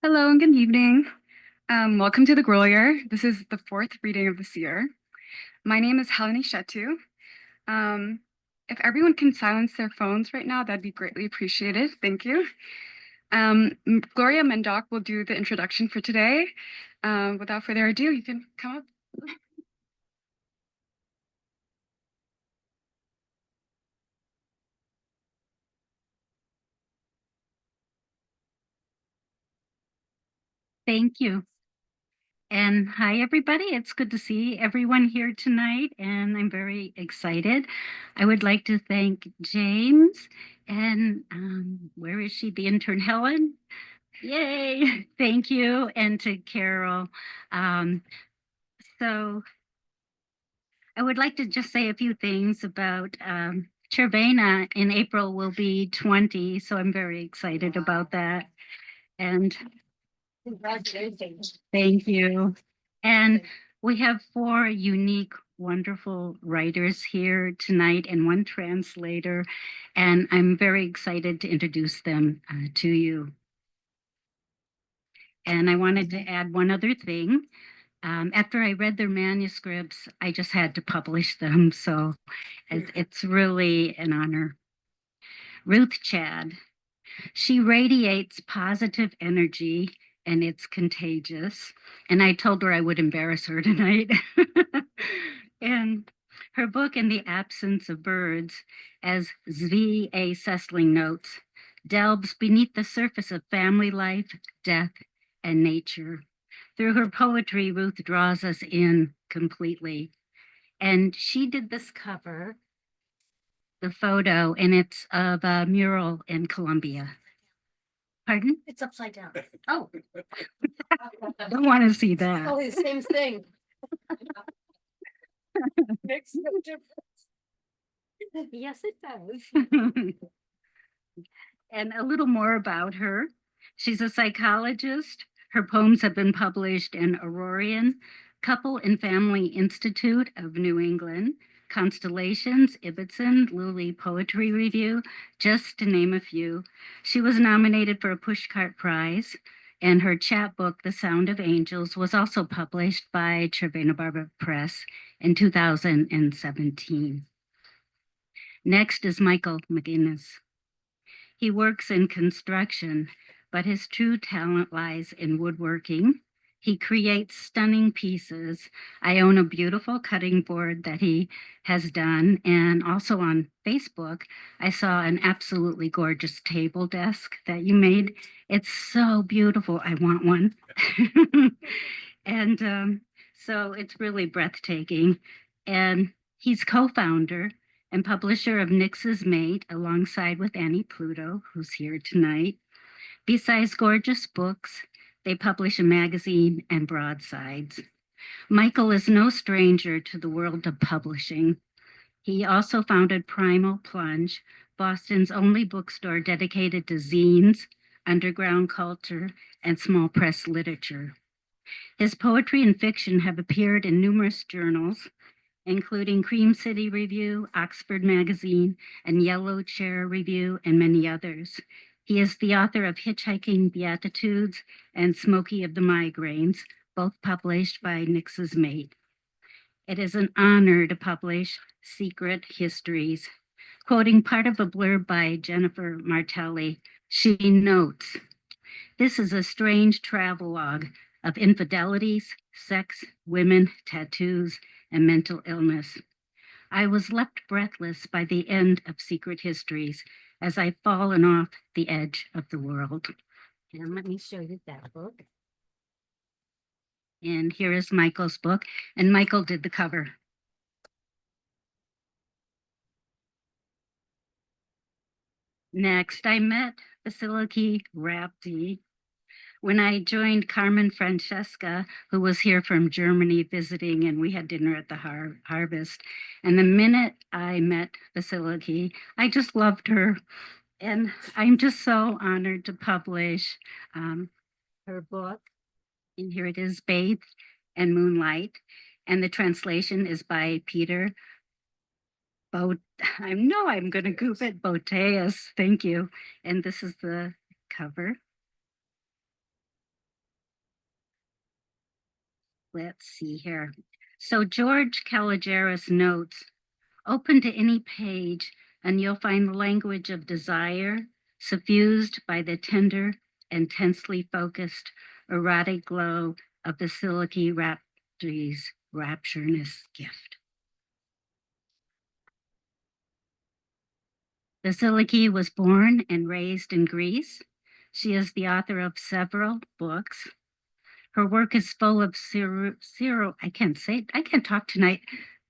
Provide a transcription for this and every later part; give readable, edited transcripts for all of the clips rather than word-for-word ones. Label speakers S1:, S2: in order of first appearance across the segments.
S1: Hello and good evening. Welcome to the Grolier. This is the fourth reading of this year. My name is Helene Shetu. If everyone can silence their phones right now, that'd be greatly appreciated. Thank you. Gloria Mindock will do the introduction for today. Without further ado, you can come up.
S2: Thank you. And hi, everybody. It's good to see everyone here tonight, and I'm very excited. I would like to thank James and where is she? The intern, Helen. Yay! Thank you. And to Carol. So I would like to just say a few things about Červená in April will be 20, so I'm very excited about that. And
S3: congratulations.
S2: Thank you. And we have 4 unique, wonderful writers here tonight and 1 translator, and I'm very excited to introduce them to you. And I wanted to add one other thing. After I read their manuscripts, I just had to publish them, so it's really an honor. Ruth Chad. She radiates positive energy and it's contagious. And I told her I would embarrass her tonight. And her book, In the Absence of Birds, as V.A. Sessling notes, delves beneath the surface of family life, death, and nature. Through her poetry, Ruth draws us in completely. And she did this cover, the photo, and it's of a mural in Colombia. Pardon?
S3: It's upside down.
S2: Oh, I don't want to see that.
S3: Oh, the same thing. Makes no difference.
S2: Yes, it does. And a little more about her. She's a psychologist. Her poems have been published in Aurorean, Couple and Family Institute of New England, Constellations, Ibbetson, Lilly Poetry Review, just to name a few. She was nominated for a Pushcart Prize, and her chapbook, The Sound of Angels, was also published by Červená Barva Press in 2017. Next is Michael McInnis. He works in construction, but his true talent lies in woodworking. He creates stunning pieces. I own a beautiful cutting board that he has done. And also on Facebook, I saw an absolutely gorgeous table desk that you made. It's so beautiful. I want one. And so it's really breathtaking. And he's co-founder and publisher of Nix's Mate, alongside with Annie Pluto, who's here tonight. Besides gorgeous books, they publish a magazine and broadsides. Michael is no stranger to the world of publishing. He also founded Primal Plunge, Boston's only bookstore dedicated to zines, underground culture, and small press literature. His poetry and fiction have appeared in numerous journals, including Cream City Review, Oxford Magazine, and Yellow Chair Review, and many others. He is the author of Hitchhiking Beatitudes and Smoky of the Migraines, both published by Nix's Mate. It is an honor to publish Secret Histories. Quoting part of a blurb by Jennifer Martelli, she notes, "This is a strange travelogue of infidelities, sex, women, tattoos, and mental illness. I was left breathless by the end of Secret Histories as I've fallen off the edge of the world." And let me show you that book. And here is Michael's book, and Michael did the cover. Next, I met Vassiliki Rapti when I joined Carmen Francesca, who was here from Germany visiting, and we had dinner at the Harvest. And the minute I met Vassiliki, I just loved her. And I'm just so honored to publish her book. And here it is, Bathed and Moonlight. And the translation is by Peter I know I'm going to goof it, Bottéas. Thank you. And this is the cover. Let's see here. So George Caligeris notes, open to any page and you'll find the language of desire suffused by the tender, intensely focused, erotic glow of Vassiliki Rapti's rapturous gift. Vassiliki was born and raised in Greece. She is the author of several books. Her work is full of I can't talk tonight,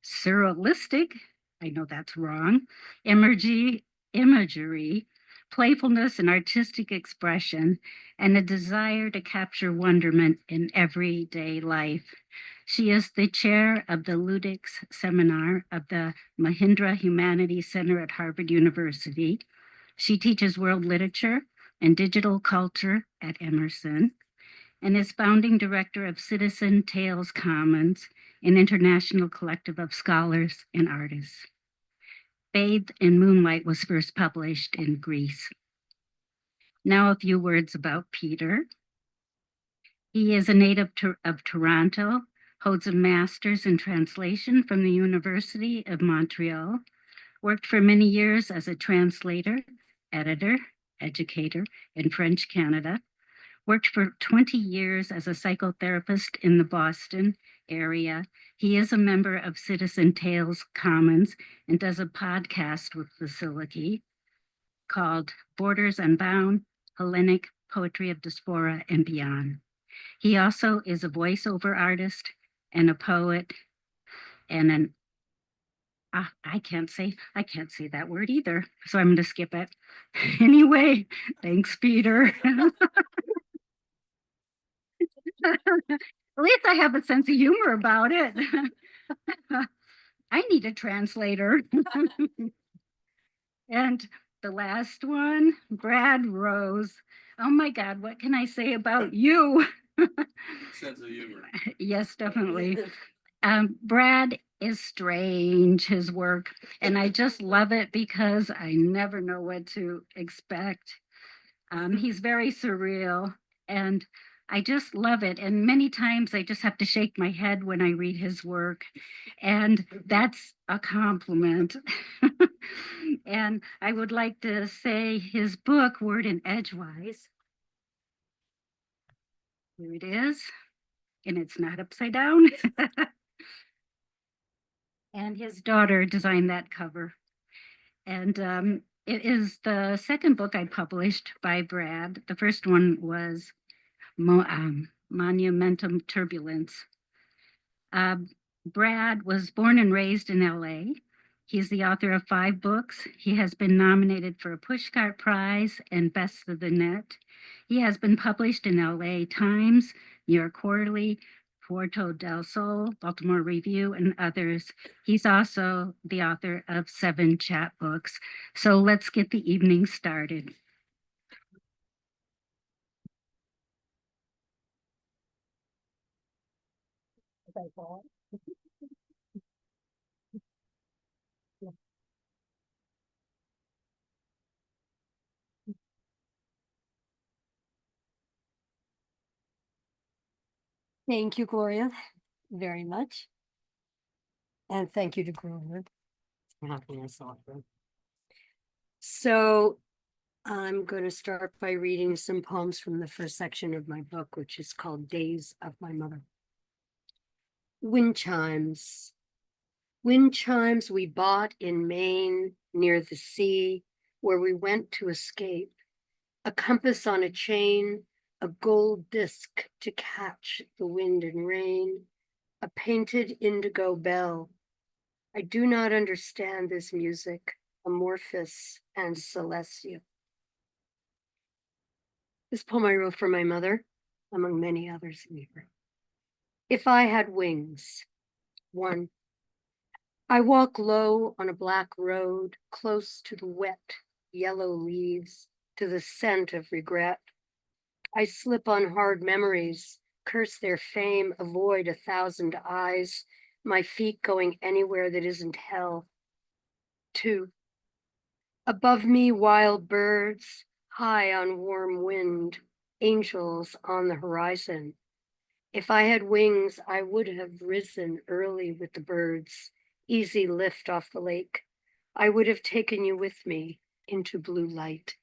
S2: surrealistic, I know that's wrong, imagery, playfulness and artistic expression, and a desire to capture wonderment in everyday life. She is the chair of the Ludics Seminar of the Mahindra Humanities Center at Harvard University. She teaches world literature and digital culture at Emerson, and is founding director of Citizen Tales Commons, an international collective of scholars and artists. Bathed in Moonlight was first published in Greece. Now a few words about Peter. He is a native of Toronto, holds a master's in translation from the University of Montreal, worked for many years as a translator, editor, educator in French Canada, worked for 20 years as a psychotherapist in the Boston area. He is a member of Citizen Tales Commons and does a podcast with Vassiliki called Borders Unbound, Hellenic Poetry of Diaspora and Beyond. He also is a voiceover artist and a poet and an I can't say that word either, so I'm going to skip it. Anyway, thanks, Peter. At least I have a sense of humor about it. I need a translator. And the last one, Brad Rose. Oh my God, what can I say about you?
S4: Sense of humor.
S2: Yes, definitely. Brad is strange, his work, and I just love it because I never know what to expect. He's very surreal, and I just love it. And many times I just have to shake my head when I read his work, and that's a compliment. And I would like to say his book, Word and Edgewise. Here it is, and it's not upside down. And his daughter designed that cover. And it is the second book I published by Brad. The first one was Monumentum Turbulence. Brad was born and raised in LA. He's the author of 5 books. He has been nominated for a Pushcart Prize and Best of the Net. He has been published in LA Times, New York Quarterly, Puerto del Sol, Baltimore Review, and others. He's also the author of 7 chapbooks. So let's get the evening started.
S3: Thank you, Gloria, very much. And thank you to Grolier for having us offer. So I'm going to start by reading some poems from the first section of my book, which is called Days of My Mother. Wind chimes. Wind chimes we bought in Maine near the sea, where we went to escape. A compass on a chain, a gold disc to catch the wind and rain, a painted indigo bell. I do not understand this music, amorphous and celestial. This poem I wrote for my mother, among many others in here. If I had wings. 1. I walk low on a black road, close to the wet, yellow leaves, to the scent of regret. I slip on hard memories, curse their fame, avoid 1,000 eyes, my feet going anywhere that isn't hell. 2. Above me, wild birds, high on warm wind, angels on the horizon. If I had wings, I would have risen early with the birds, easy lift off the lake. I would have taken you with me into blue light.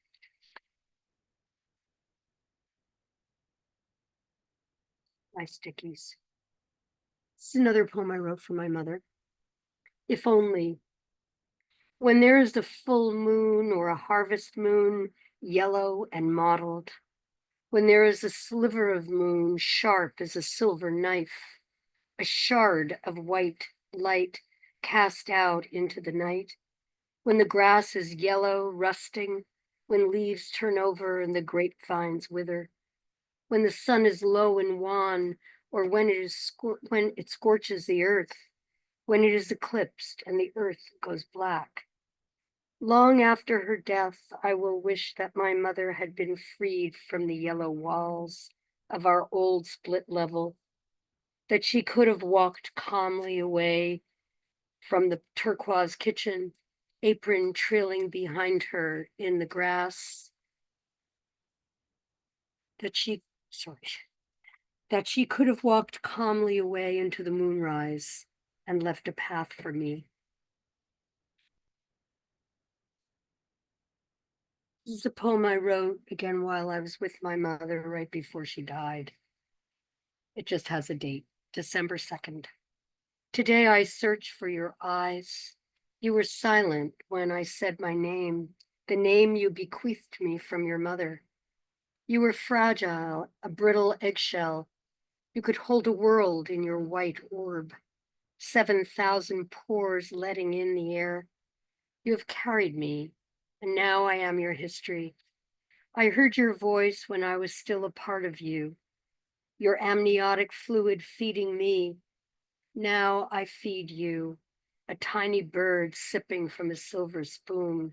S3: My stickies. This is another poem I wrote for my mother. If only. When there is a full moon or a harvest moon, yellow and mottled. When there is a sliver of moon, sharp as a silver knife, a shard of white light cast out into the night. When the grass is yellow, rusting, when leaves turn over and the grapevines wither. When the sun is low and wan, or when it scorches the earth, when it is eclipsed and the earth goes black. Long after her death, I will wish that my mother had been freed from the yellow walls of our old split level, that she could have walked calmly away from the turquoise kitchen, apron trailing behind her in the grass, that she could have walked calmly away into the moonrise and left a path for me. This is a poem I wrote again while I was with my mother right before she died. It just has a date, December 2nd. Today I search for your eyes. You were silent when I said my name, the name you bequeathed me from your mother. You were fragile, a brittle eggshell. You could hold a world in your white orb, 7,000 pores letting in the air. You have carried me, and now I am your history. I heard your voice when I was still a part of you, your amniotic fluid feeding me. Now I feed you, a tiny bird sipping from a silver spoon,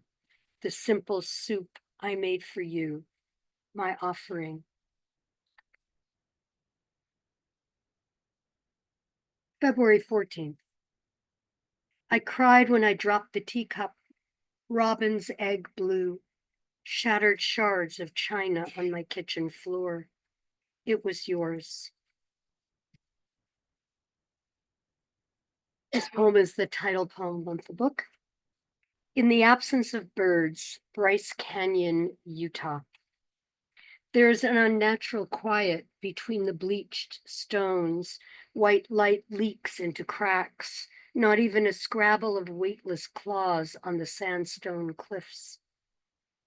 S3: the simple soup I made for you, my offering. February 14th. I cried when I dropped the teacup, robin's egg blue, shattered shards of china on my kitchen floor. It was yours. This poem is the title poem of the book. In the absence of birds, Bryce Canyon, Utah. There is an unnatural quiet between the bleached stones. White light leaks into cracks, not even a scrabble of weightless claws on the sandstone cliffs.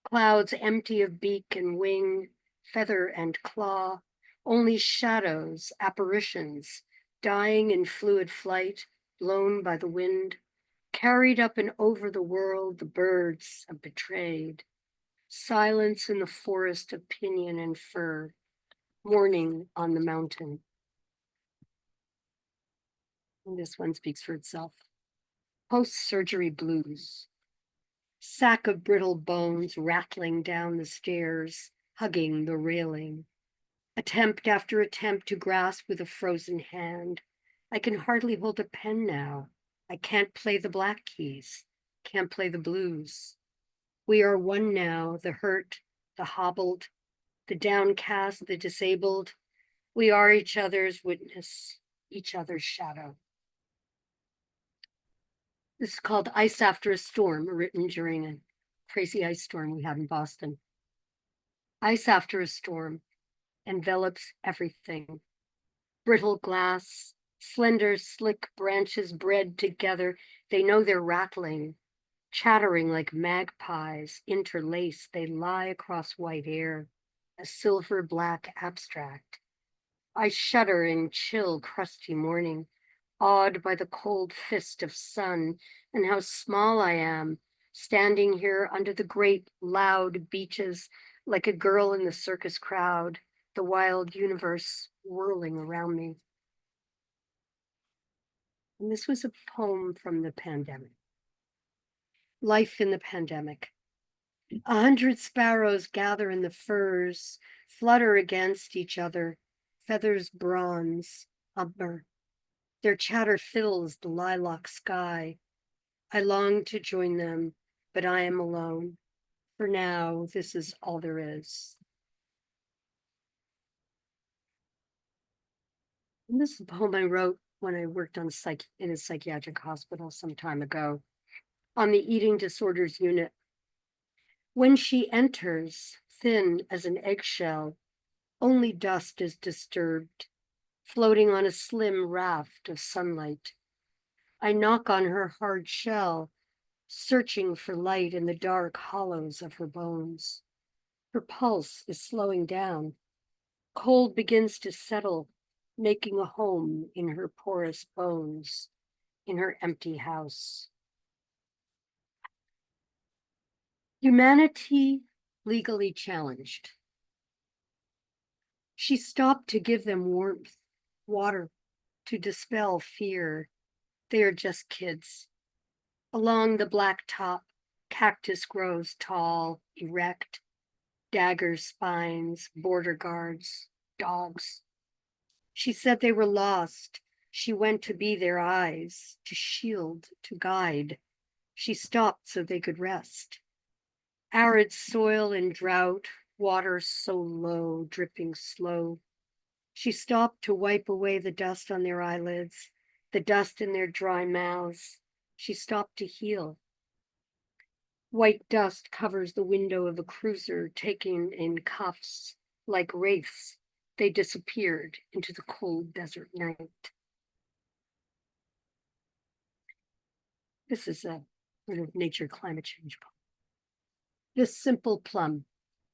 S3: Clouds empty of beak and wing, feather and claw, only shadows, apparitions, dying in fluid flight, blown by the wind, carried up and over the world, the birds have betrayed. Silence in the forest of pinyon and fir, mourning on the mountain. And this one speaks for itself. Post-surgery blues. Sack of brittle bones rattling down the stairs, hugging the railing. Attempt after attempt to grasp with a frozen hand. I can hardly hold a pen now. I can't play the black keys, can't play the blues. We are one now, the hurt, the hobbled, the downcast, the disabled. We are each other's witness, each other's shadow. This is called Ice After a Storm, written during a crazy ice storm we had in Boston. Ice after a storm envelops everything. Brittle glass, slender, slick branches bred together. They know they're rattling, chattering like magpies, interlaced. They lie across white air, a silver black abstract. I shudder in chill, crusty morning, awed by the cold fist of sun and how small I am, standing here under the great loud beaches like a girl in the circus crowd, the wild universe whirling around me. And this was a poem from the pandemic. Life in the pandemic. 100 sparrows gather in the firs, flutter against each other, feathers bronze, umber. Their chatter fills the lilac sky. I long to join them, but I am alone. For now, this is all there is. And this is a poem I wrote when I worked in a psychiatric hospital some time ago on the eating disorders unit. When she enters, thin as an eggshell, only dust is disturbed, floating on a slim raft of sunlight. I knock on her hard shell, searching for light in the dark hollows of her bones. Her pulse is slowing down. Cold begins to settle, making a home in her porous bones, in her empty house. Humanity legally challenged. She stopped to give them warmth, water, to dispel fear. They are just kids. Along the black top, cactus grows tall, erect, dagger spines, border guards, dogs. She said they were lost. She went to be their eyes, to shield, to guide. She stopped so they could rest. Arid soil and drought, water so low, dripping slow. She stopped to wipe away the dust on their eyelids, the dust in their dry mouths. She stopped to heal. White dust covers the window of a cruiser taken in cuffs. Like wraiths, they disappeared into the cold desert night. This is a sort of nature climate change poem. This simple plum,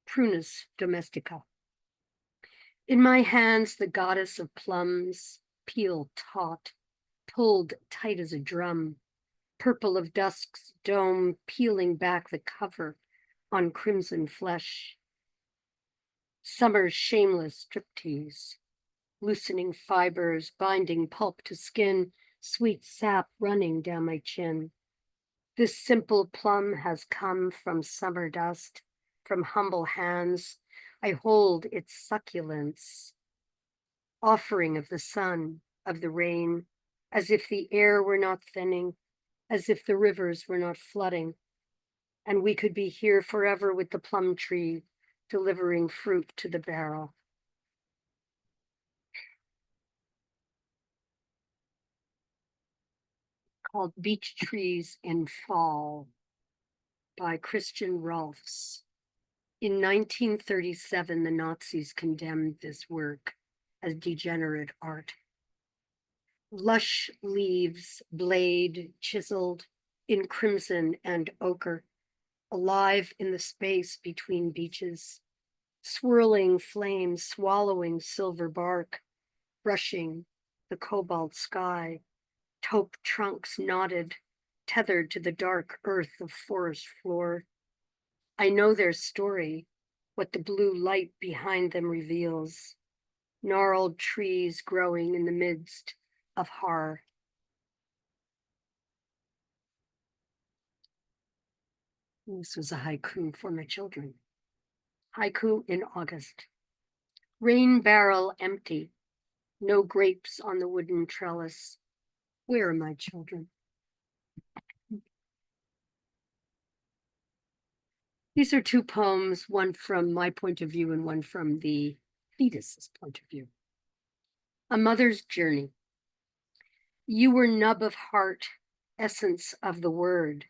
S3: Prunus domestica. In my hands, the goddess of plums, peel taut, pulled tight as a drum, purple of dusk's dome, peeling back the cover on crimson flesh. Summer's shameless striptease, loosening fibers, binding pulp to skin, sweet sap running down my chin. This simple plum has come from summer dust, from humble hands. I hold its succulence, offering of the sun, of the rain, as if the air were not thinning, as if the rivers were not flooding, and we could be here forever with the plum tree, delivering fruit to the barrel. Called Beech Trees in Fall by Christian Rolfs. In 1937, the Nazis condemned this work as degenerate art. Lush leaves, blade, chiseled in crimson and ochre, alive in the space between beeches, swirling flames, swallowing silver bark, brushing the cobalt sky, taupe trunks knotted, tethered to the dark earth of forest floor. I know their story, what the blue light behind them reveals, gnarled trees growing in the midst of horror. This was a haiku for my children. Haiku in August. Rain barrel empty, no grapes on the wooden trellis. Where are my children? These are two poems, one from my point of view and one from the fetus's point of view. A Mother's Journey. You were nub of heart, essence of the word.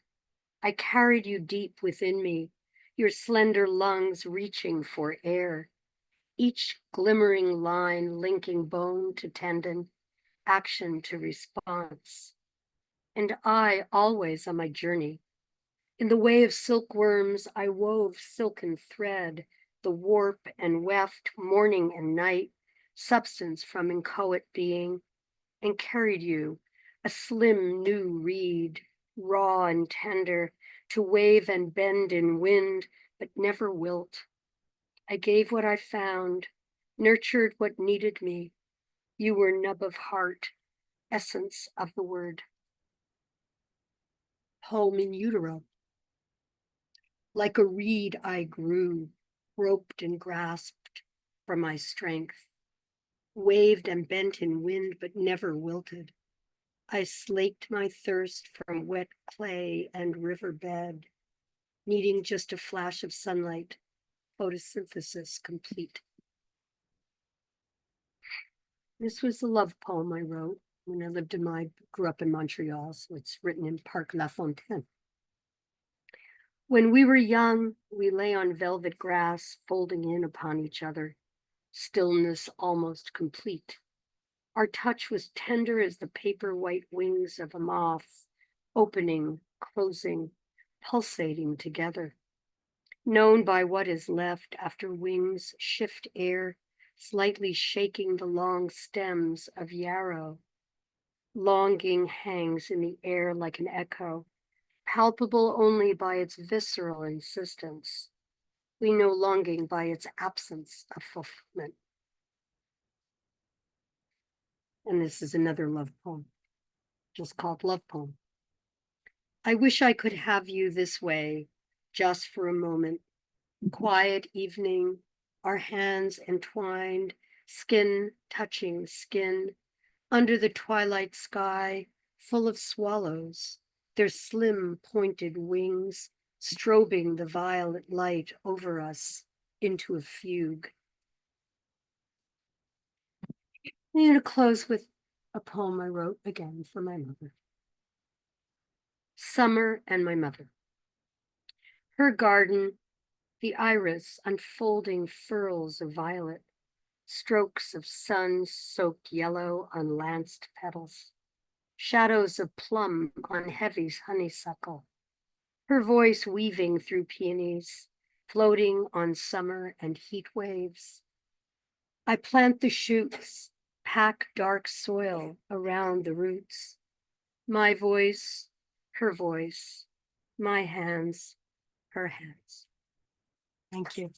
S3: I carried you deep within me, your slender lungs reaching for air, each glimmering line linking bone to tendon, action to response. And I always on my journey. In the way of silkworms, I wove silken thread, the warp and weft, morning and night, substance from inchoate being, and carried you, a slim new reed, raw and tender, to wave and bend in wind, but never wilt. I gave what I found, nurtured what needed me. You were nub of heart, essence of the word. Home in utero. Like a reed I grew, roped and grasped for my strength, waved and bent in wind, but never wilted. I slaked my thirst from wet clay and riverbed, needing just a flash of sunlight, photosynthesis complete. This was a love poem I wrote when I grew up in Montreal, so it's written in Parc La Fontaine. When we were young, we lay on velvet grass, folding in upon each other, stillness almost complete. Our touch was tender as the paper white wings of a moth, opening, closing, pulsating together. Known by what is left after wings shift air, slightly shaking the long stems of yarrow. Longing hangs in the air like an echo, palpable only by its visceral insistence. We know longing by its absence of fulfillment. And this is another love poem, just called Love Poem. I wish I could have you this way, just for a moment. Quiet evening, our hands entwined, skin touching skin, under the twilight sky, full of swallows, their slim pointed wings strobing the violet light over us into a fugue. I'm going to close with a poem I wrote again for my mother. Summer and my mother. Her garden, the iris unfolding furls of violet, strokes of sun-soaked yellow on lanced petals, shadows of plum on heavy honeysuckle, her voice weaving through peonies, floating on summer and heat waves. I plant the shoots, pack dark soil around the roots. My voice, her voice, my hands, her hands. Thank you.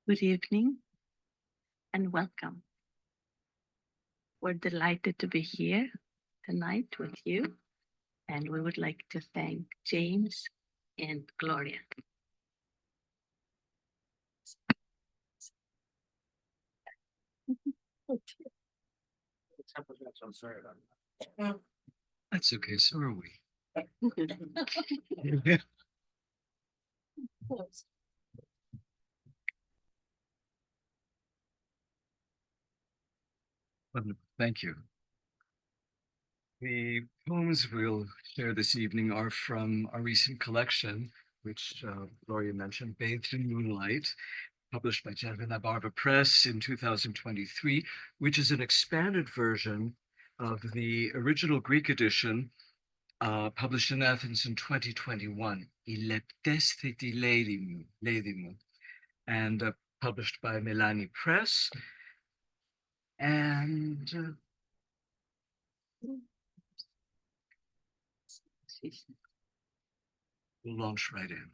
S5: Good evening and welcome. We're delighted to be here tonight with you, and we would like to thank James and Gloria.
S4: I'm sorry about that.
S6: That's okay, so are we. Wonderful. Thank you. The poems we'll share this evening are from our recent collection, which Gloria mentioned, Bathed in Moonlight, published by Červená Barva Press in 2023, which is an expanded version of the original Greek edition published in Athens in 2021, and published by Melanie Press. And we'll launch right in.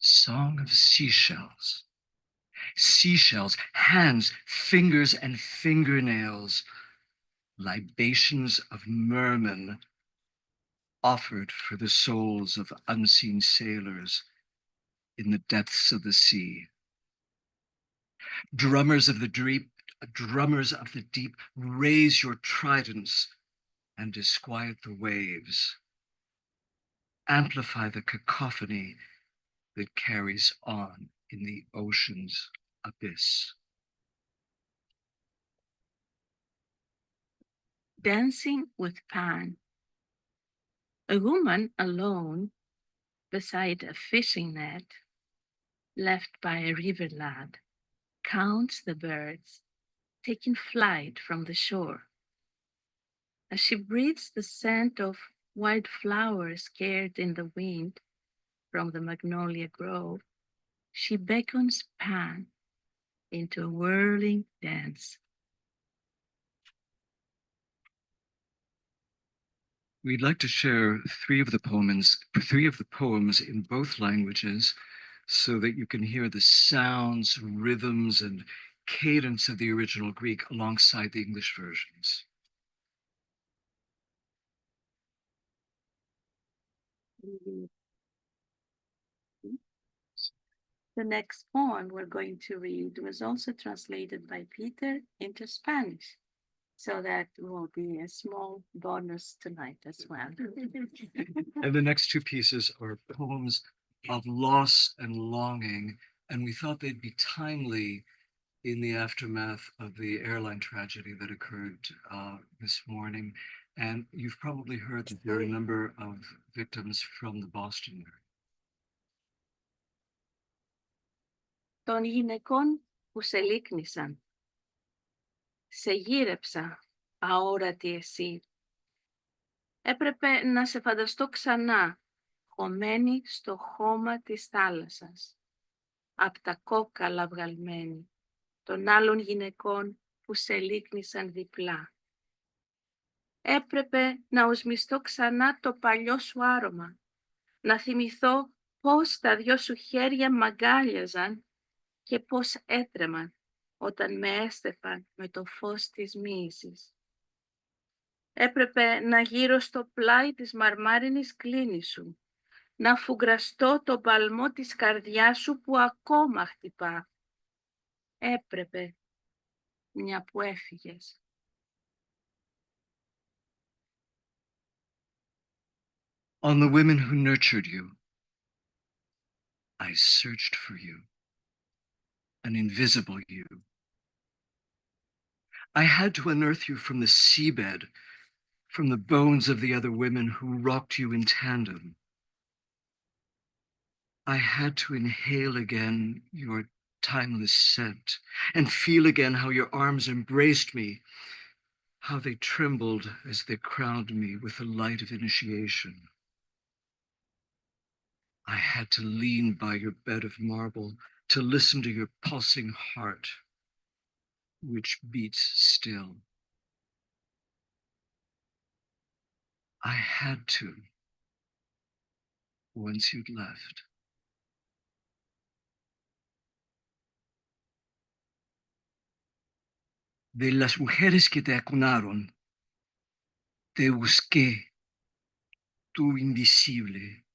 S6: Song of seashells. Seashells, hands, fingers, and fingernails. Libations of mermen offered for the souls of unseen sailors in the depths of the sea. Drummers of the deep, raise your tridents and disquiet the waves. Amplify the cacophony that carries on in the ocean's abyss.
S5: Dancing with Pan. A woman alone beside a fishing net, left by a river lad, counts the birds taking flight from the shore. As she breathes the scent of wild flowers scared in the wind from the magnolia grove, she beckons Pan into a whirling dance.
S6: We'd like to share three of the poems in both languages so that you can hear the sounds, rhythms, and cadence of the original Greek alongside the English versions.
S5: The next poem we're going to read was also translated by Peter into Spanish, so that will be a small bonus tonight as well.
S6: And the next two pieces are poems of loss and longing, and we thought they'd be timely in the aftermath of the airline tragedy that occurred this morning. And you've probably heard that there are a number of victims from the Boston area.
S5: Των γυναικών που σε λύκνησαν. Σε γύρεψα, αόρατη εσύ. Έπρεπε να σε φανταστώ ξανά, χωμένη στο χώμα της θάλασσας, απ' τα κόκαλα βγαλμένη, των άλλων γυναικών που σε λύκνησαν διπλά. Έπρεπε να οσμιστώ ξανά το παλιό σου άρωμα, να θυμηθώ πώς τα δυο σου χέρια μ' αγκάλιαζαν και πώς έτρεμαν όταν με έστεφαν με το φως της μοίησης. Έπρεπε να γύρω στο πλάι της μαρμάρινης κλίνης σου, να φουγκραστώ το παλμό της καρδιάς σου που ακόμα χτυπά. Έπρεπε, μια που έφυγες.
S6: On the women who nurtured you, I searched for you, an invisible you. I had to unearth you from the seabed, from the bones of the other women who rocked you in tandem. I had to inhale again your timeless scent and feel again how your arms embraced me, how they trembled as they crowned me with the light of initiation. I had to lean by your bed of marble to listen to your pulsing heart, which beats still. I had to, once you'd left. De las mujeres que te acunaron, te busqué, tú invisible.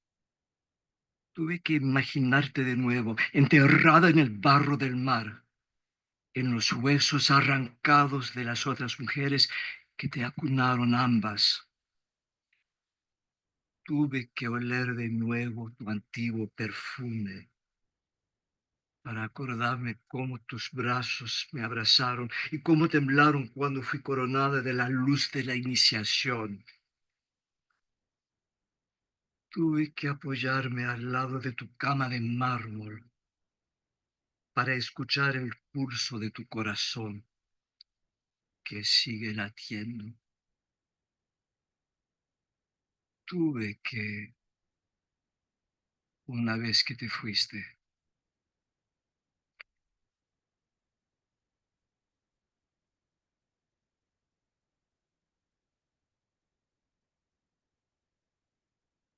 S6: Tuve que imaginarte de nuevo, enterrada en el barro del mar, en los huesos arrancados de las otras mujeres que te acunaron ambas. Tuve que oler de nuevo tu antiguo perfume para acordarme cómo tus brazos me abrazaron y cómo temblaron cuando fui coronada de la luz de la iniciación. Tuve que apoyarme al lado de tu cama de mármol para escuchar el pulso de tu corazón que sigue latiendo. Tuve que, una vez que te fuiste,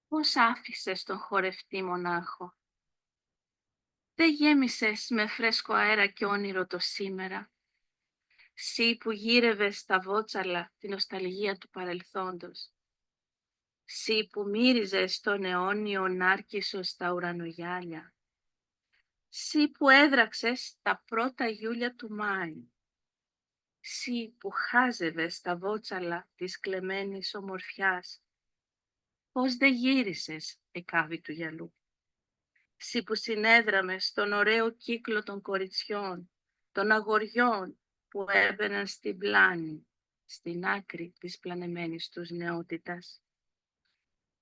S5: Πώς άφησες τον χορευτή μονάχο. Δεν γέμισες με φρέσκο αέρα και όνειρο το σήμερα. Συ που γύρευες στα βότσαλα την νοσταλγία του παρελθόντος. Συ που μύριζες τον αιώνιο νάρκισσο στα ουρανογιάλια. Συ που έδραξες τα πρώτα Ιούλια του Μάη. Συ που χάζευες τα βότσαλα της κλεμμένης ομορφιάς. Πώς δεν γύρισες, εκάβη του γυαλού. Συ που συνέδραμες στον ωραίο κύκλο των κοριτσιών, των αγοριών που έμπαιναν στην πλάνη, στην άκρη της πλανεμένης τους νεότητας.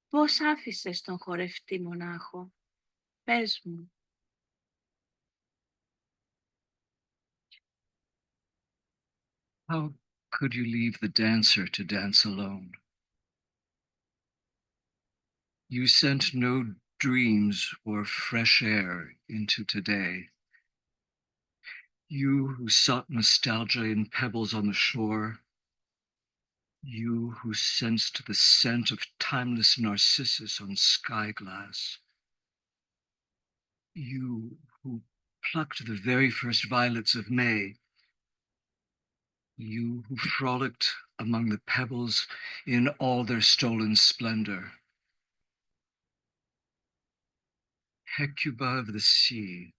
S5: Πώς άφησες τον χορευτή μονάχο, πες μου.
S6: how could you leave the dancer to dance alone? You sent no dreams or fresh air into today. You who sought nostalgia in pebbles on the shore, you who sensed the scent of timeless narcissus on sky glass, you who plucked the very first violets of May You who frolicked among the pebbles in all their stolen splendor. Hecuba of the sea,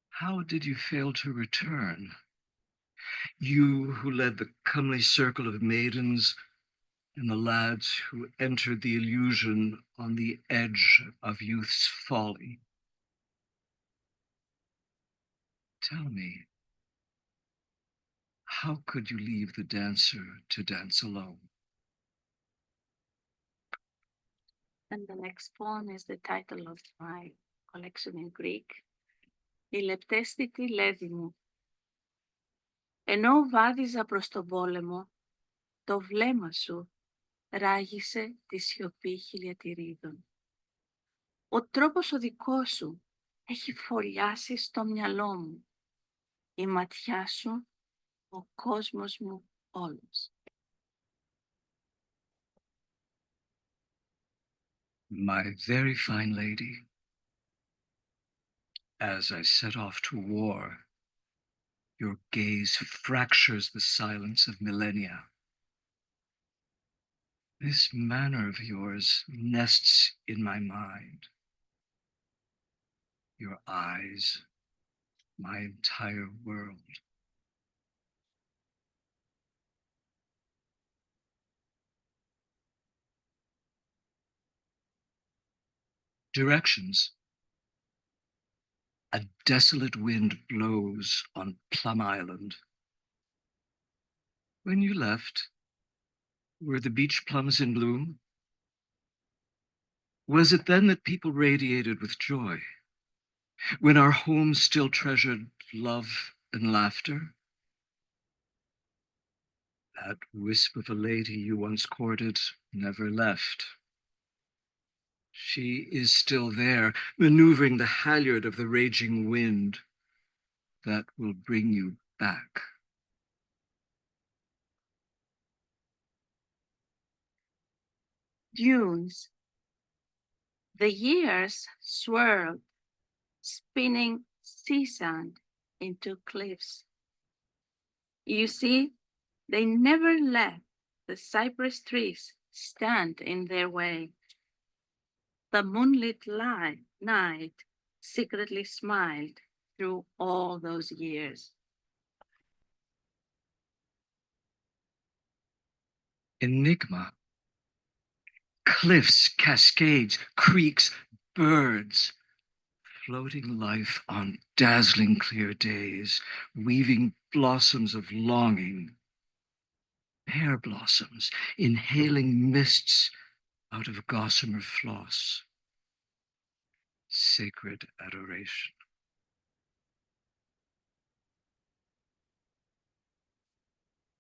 S6: how did you fail to return? You who led the comely circle of maidens and the lads who entered the illusion on the edge of youth's folly. Tell me, how could you leave the dancer to dance alone?
S5: And the next poem is the title of my collection in Greek. Η λεπτέστητη λέδη μου. Ενώ βάδιζα προς τον πόλεμο, το βλέμμα σου ράγισε τη σιωπή χιλιατηρίδων. Ο τρόπος ο δικός σου έχει φωλιάσει στο μυαλό μου. Η ματιά σου, ο κόσμος μου όλος.
S6: My very fine lady, as I set off to war, your gaze fractures the silence of millennia. This manner of yours nests in my mind. Your eyes, my entire world. Directions. A desolate wind blows on Plum Island. When you left, were the beach plums in bloom? Was it then that people radiated with joy? When our homes still treasured love and laughter? That wisp of a lady you once courted never left. She is still there, maneuvering the halyard of the raging wind that will bring you back.
S5: Dunes. The years swirled, spinning sea sand into cliffs. You see, they never let the cypress trees stand in their way. The moonlit night secretly smiled through all those years.
S6: Enigma. Cliffs, cascades, creeks, birds. Floating life on dazzling clear days, weaving blossoms of longing. Pear blossoms, inhaling mists out of gossamer floss. Sacred adoration.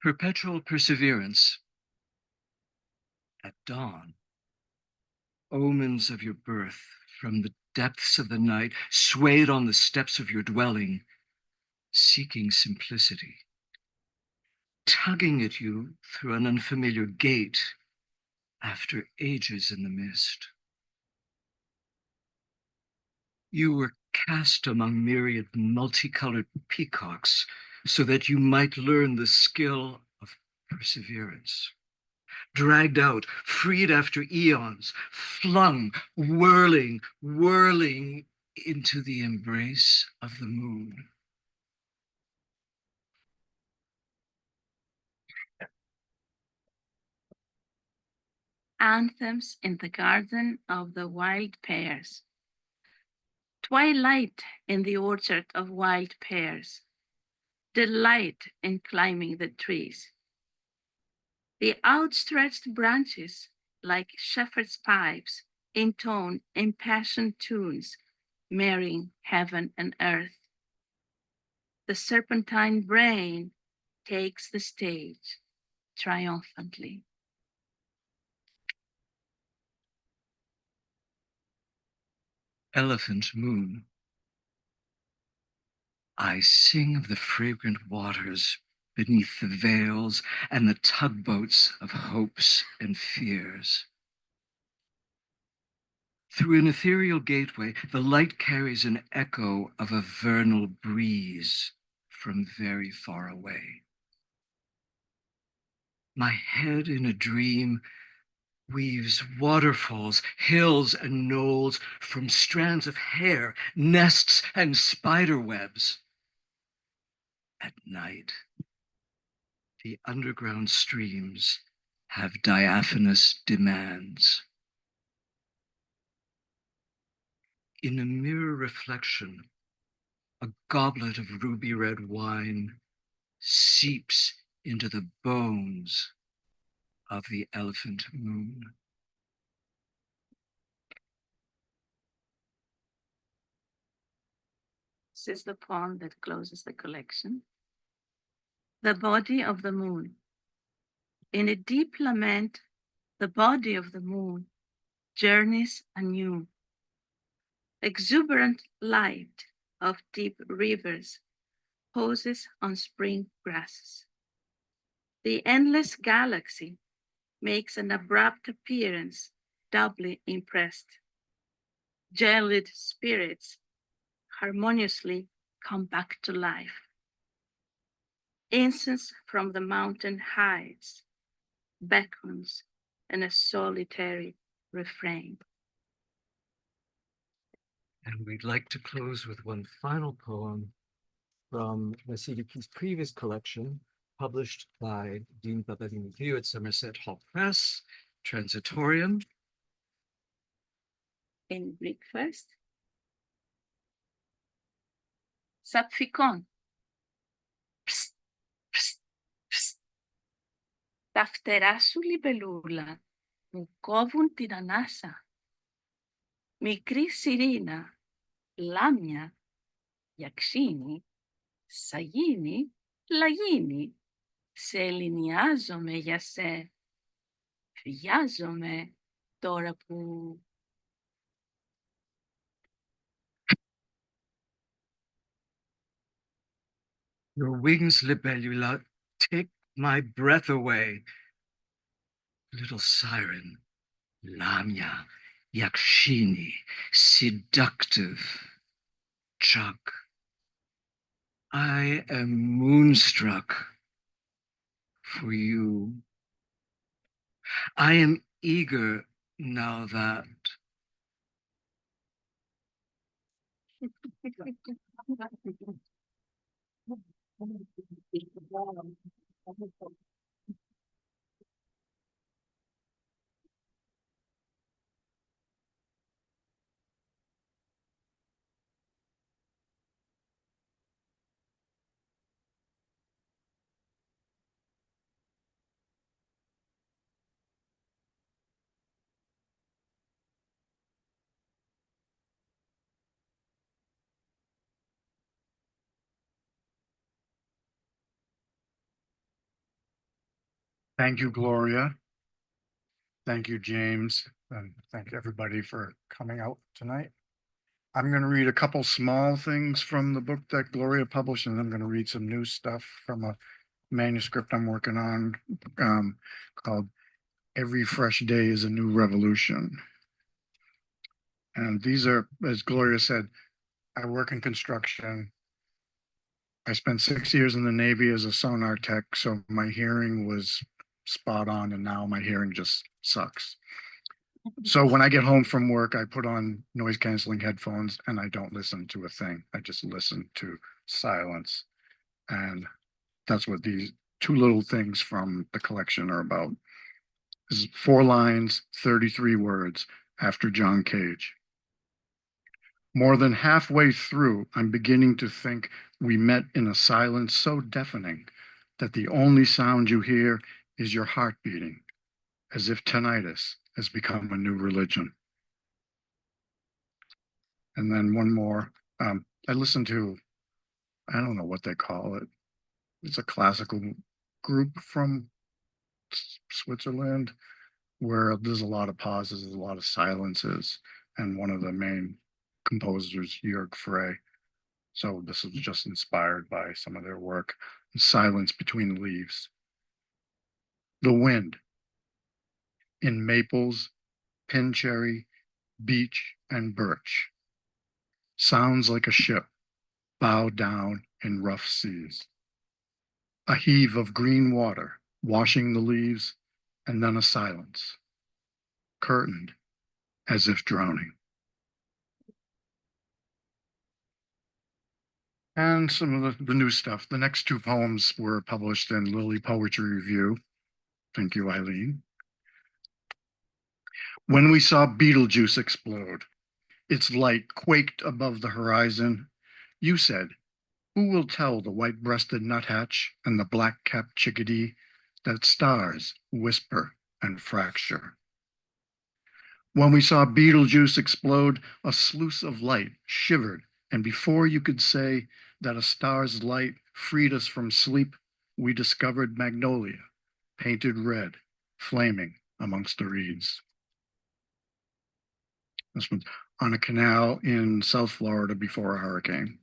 S6: Perpetual perseverance. At dawn, omens of your birth from the depths of the night swayed on the steps of your dwelling, seeking simplicity, tugging at you through an unfamiliar gate after ages in the mist. You were cast among myriad multicolored peacocks so that you might learn the skill of perseverance. Dragged out, freed after eons, flung, whirling into the embrace of the moon.
S5: Anthems in the garden of the wild pears. Twilight in the orchard of wild pears. Delight in climbing the trees. The outstretched branches, like shepherds' pipes, intone impassioned tunes, marrying heaven and earth. The serpentine brain takes the stage triumphantly.
S6: Elephant moon. I sing of the fragrant waters beneath the veils and the tugboats of hopes and fears. Through an ethereal gateway, the light carries an echo of a vernal breeze from very far away. My head in a dream weaves waterfalls, hills and knolls from strands of hair, nests and spider webs. At night, the underground streams have diaphanous demands. In a mirror reflection, a goblet of ruby red wine seeps into the bones of the elephant moon.
S5: This is the poem that closes the collection. The body of the moon. In a deep lament, the body of the moon journeys anew. Exuberant light of deep rivers poses on spring grasses. The endless galaxy makes an abrupt appearance, doubly impressed. Gelid spirits harmoniously come back to life. Incense from the mountain heights beckons in a solitary refrain.
S6: And we'd like to close with one final poem from Vassiliki's previous collection, published by Dean Papadimitriou at Somerset Hall Press, Translatorium.
S5: In Greek first. Sapphikon. Psst, psst, psst. Τα φτερά σου, λιμπελούλα, μου κόβουν την ανάσα. Μικρή σιρήνα, λάμια, γιαξίνη, σαγίνη, λαγίνη. Σε ελληνιάζομαι για σε. Βιάζομαι τώρα που...
S6: Your wings, libellula, take my breath away. Little siren, Lamia, Yakshini, seductive, Chuck. I am moonstruck for you. I am eager now that
S4: Thank you, Gloria. Thank you, James, and thank everybody for coming out tonight. I'm going to read a couple small things from the book that Gloria published, and I'm going to read some new stuff from a manuscript I'm working on called Every Fresh Day is a New Revolution. And these are, as Gloria said, I work in construction. I spent 6 years in the Navy as a sonar tech, so my hearing was spot on, and now my hearing just sucks. So when I get home from work, I put on noise canceling headphones and I don't listen to a thing. I just listen to silence. And that's what these two little things from the collection are about. This is 4 lines, 33 words after John Cage. More than halfway through, I'm beginning to think we met in a silence so deafening that the only sound you hear is your heart beating, as if tinnitus has become a new religion. And then one more. I listened to, I don't know what they call it. It's a classical group from Switzerland where there's a lot of pauses, there's a lot of silences. And one of the main composers, Jörg Frey. So this was just inspired by some of their work. Silence between leaves. The wind. In maples, pin cherry, beech, and birch. Sounds like a ship, bow down in rough seas. A heave of green water washing the leaves, and then a silence, curtained as if drowning. And some of the new stuff. The next two poems were published in Lily Poetry Review. Thank you, Eileen. When we saw Betelgeuse explode, its light quaked above the horizon, you said, who will tell the white-breasted nuthatch and the black-capped chickadee that stars whisper and fracture? When we saw Betelgeuse explode, a sluice of light shivered, and before you could say that a star's light freed us from sleep, we discovered magnolia, painted red, flaming amongst the reeds. This one's on a canal in South Florida before a hurricane.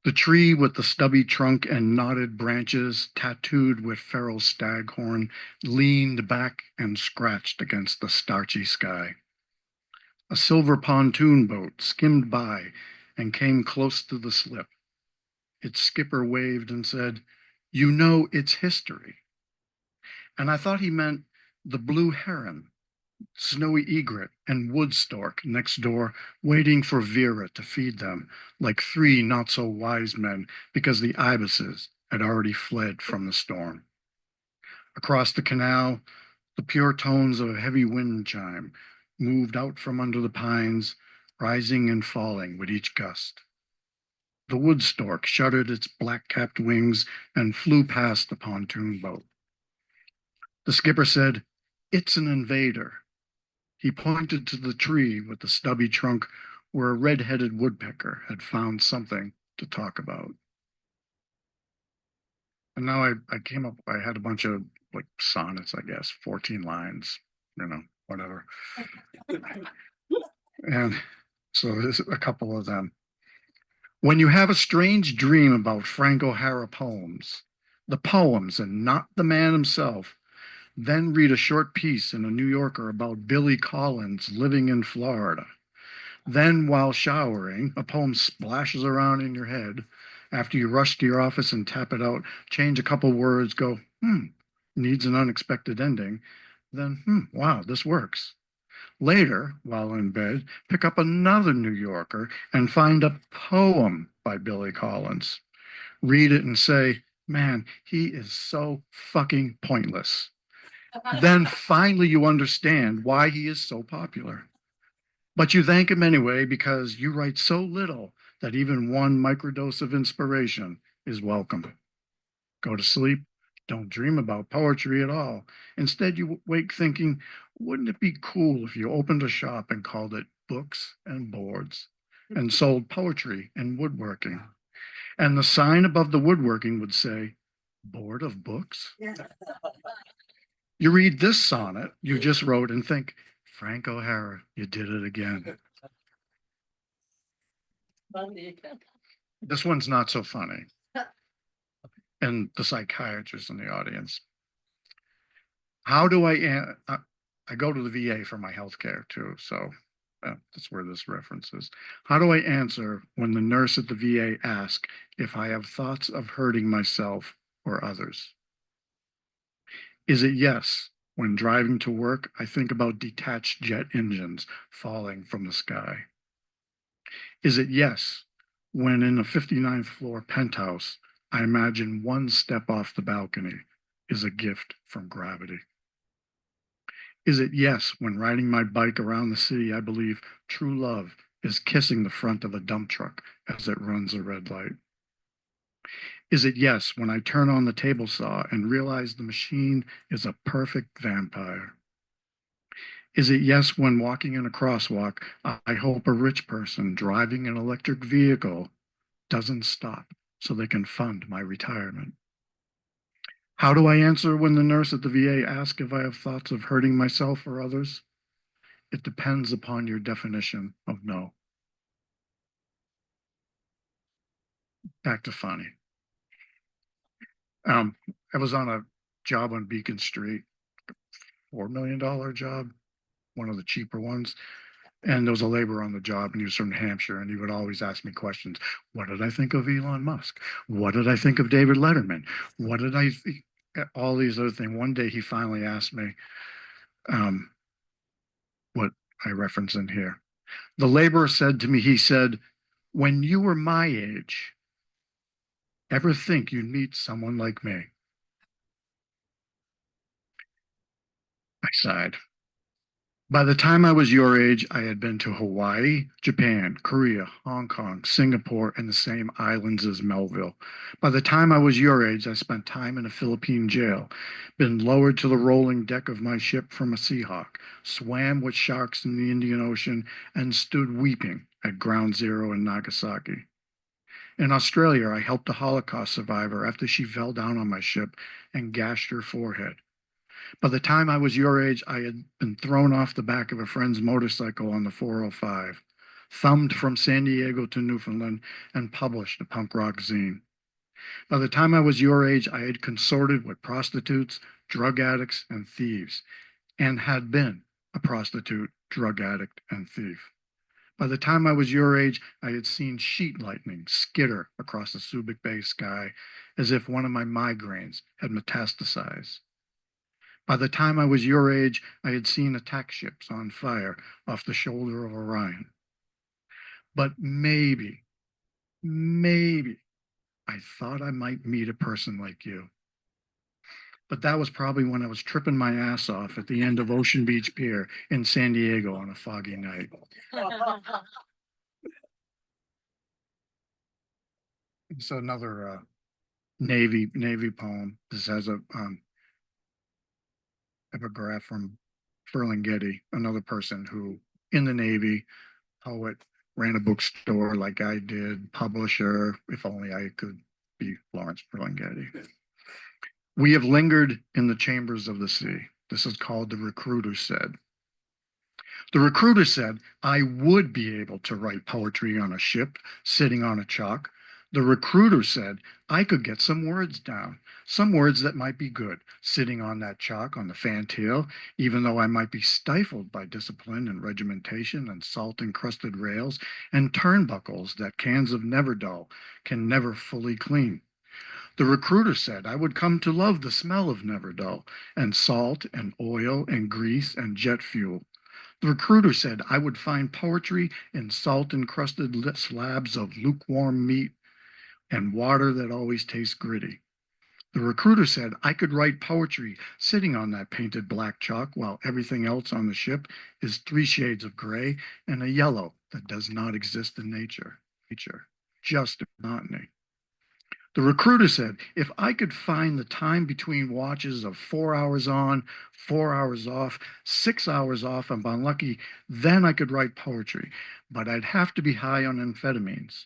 S4: The tree with the stubby trunk and knotted branches tattooed with feral staghorn leaned back and scratched against the starchy sky. A silver pontoon boat skimmed by and came close to the slip. Its skipper waved and said, "You know its history." And I thought he meant the blue heron, snowy egret, and wood stork next door, waiting for Vera to feed them like three not-so-wise men because the ibises had already fled from the storm. Across the canal, the pure tones of a heavy wind chime moved out from under the pines, rising and falling with each gust. The wood stork shuddered its black-capped wings and flew past the pontoon boat. The skipper said, "It's an invader." He pointed to the tree with the stubby trunk where a red-headed woodpecker had found something to talk about. And now I came up, I had a bunch of like sonnets, I guess, 14 lines, whatever. And so there's a couple of them. When you have a strange dream about Frank O'Hara poems, the poems and not the man himself, then read a short piece in a New Yorker about Billy Collins living in Florida. Then, while showering, a poem splashes around in your head. After you rush to your office and tap it out, change a couple words, go, needs an unexpected ending. Then, wow, this works. Later, while in bed, pick up another New Yorker and find a poem by Billy Collins. Read it and say, man, he is so fucking pointless. Then finally you understand why he is so popular. But you thank him anyway because you write so little that even one microdose of inspiration is welcome. Go to sleep, don't dream about poetry at all. Instead, you wake thinking, wouldn't it be cool if you opened a shop and called it Books and Boards and sold poetry and woodworking? And the sign above the woodworking would say, Board of Books? You read this sonnet you just wrote and think, Frank O'Hara, you did it again. This one's not so funny. And the psychiatrist in the audience. How do I go to the VA for my health care too, so that's where this reference is. How do I answer when the nurse at the VA asks if I have thoughts of hurting myself or others? Is it yes, when driving to work, I think about detached jet engines falling from the sky? Is it yes, when in a 59th floor penthouse, I imagine one step off the balcony is a gift from gravity? Is it yes, when riding my bike around the city, I believe true love is kissing the front of a dump truck as it runs a red light? Is it yes, when I turn on the table saw and realize the machine is a perfect vampire? Is it yes, when walking in a crosswalk, I hope a rich person driving an electric vehicle doesn't stop so they can fund my retirement? How do I answer when the nurse at the VA asks if I have thoughts of hurting myself or others? It depends upon your definition of no. Back to funny. I was on a job on Beacon Street, $4 million job, one of the cheaper ones. And there was a laborer on the job, and he was from New Hampshire, and he would always ask me questions. What did I think of Elon Musk? What did I think of David Letterman? What did I think? All these other things. One day he finally asked me what I reference in here. The laborer said to me, he said, when you were my age, ever think you'd meet someone like me? I sighed. By the time I was your age, I had been to Hawaii, Japan, Korea, Hong Kong, Singapore, and the same islands as Melville. By the time I was your age, I spent time in a Philippine jail, been lowered to the rolling deck of my ship from a Seahawk, swam with sharks in the Indian Ocean, and stood weeping at Ground Zero in Nagasaki. In Australia, I helped a Holocaust survivor after she fell down on my ship and gashed her forehead. By the time I was your age, I had been thrown off the back of a friend's motorcycle on the 405, thumbed from San Diego to Newfoundland, and published a punk rock zine. By the time I was your age, I had consorted with prostitutes, drug addicts, and thieves, and had been a prostitute, drug addict, and thief. By the time I was your age, I had seen sheet lightning skitter across the Subic Bay sky as if one of my migraines had metastasized. By the time I was your age, I had seen attack ships on fire off the shoulder of Orion. But maybe, I thought I might meet a person like you. But that was probably when I was tripping my ass off at the end of Ocean Beach Pier in San Diego on a foggy night. So another Navy poem. This has a epigraph from Ferlinghetti, another person who in the Navy, poet, ran a bookstore like I did, publisher, if only I could be Lawrence Ferlinghetti. We have lingered in the chambers of the sea. This is called The Recruiter Said. The recruiter said I would be able to write poetry on a ship sitting on a chalk. The recruiter said I could get some words down, some words that might be good, sitting on that chalk on the fantail, even though I might be stifled by discipline and regimentation and salt-encrusted rails and turnbuckles that cans of Neverdull can never fully clean. The recruiter said I would come to love the smell of Neverdull and salt and oil and grease and jet fuel. The recruiter said I would find poetry in salt-encrusted slabs of lukewarm meat and water that always tastes gritty. The recruiter said I could write poetry sitting on that painted black chalk while everything else on the ship is 3 shades of gray and a yellow that does not exist in nature, just monotony. The recruiter said if I could find the time between watches of 4 hours on, 4 hours off, 6 hours off, and if I'm lucky, then I could write poetry, but I'd have to be high on amphetamines.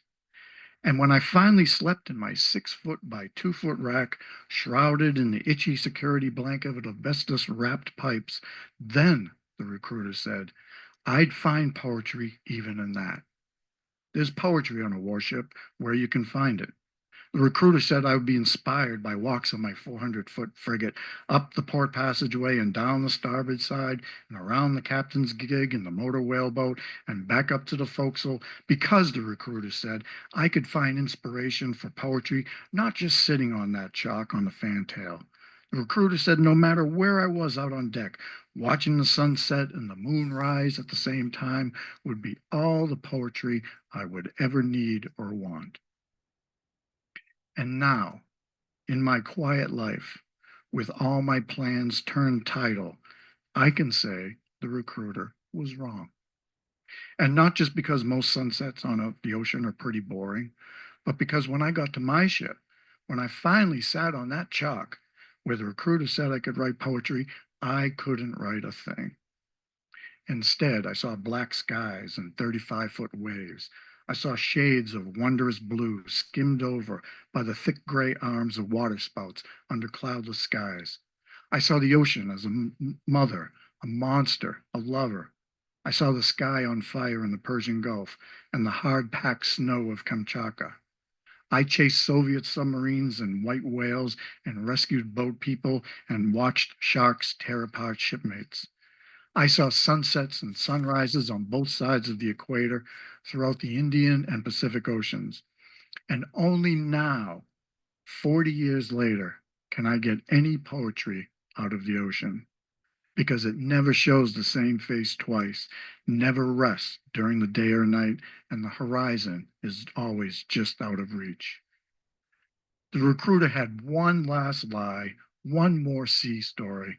S4: And when I finally slept in my 6-foot by 2-foot rack, shrouded in the itchy security blanket of asbestos-wrapped pipes, then, the recruiter said, I'd find poetry even in that. There's poetry on a warship where you can find it. The recruiter said I would be inspired by walks on my 400-foot frigate, up the port passageway and down the starboard side and around the captain's gig and the motor whaleboat and back up to the forecastle, because, the recruiter said, I could find inspiration for poetry not just sitting on that chalk on the fantail. The recruiter said no matter where I was out on deck, watching the sunset and the moon rise at the same time would be all the poetry I would ever need or want. And now, in my quiet life, with all my plans turned tidal, I can say the recruiter was wrong. And not just because most sunsets on the ocean are pretty boring, but because when I got to my ship, when I finally sat on that chalk where the recruiter said I could write poetry, I couldn't write a thing. Instead, I saw black skies and 35-foot waves. I saw shades of wondrous blue skimmed over by the thick gray arms of waterspouts under cloudless skies. I saw the ocean as a mother, a monster, a lover. I saw the sky on fire in the Persian Gulf and the hard-packed snow of Kamchatka. I chased Soviet submarines and white whales and rescued boat people and watched sharks tear apart shipmates. I saw sunsets and sunrises on both sides of the equator throughout the Indian and Pacific Oceans. And only now, 40 years later, can I get any poetry out of the ocean, because it never shows the same face twice, never rests during the day or night, and the horizon is always just out of reach. The recruiter had one last lie, one more sea story.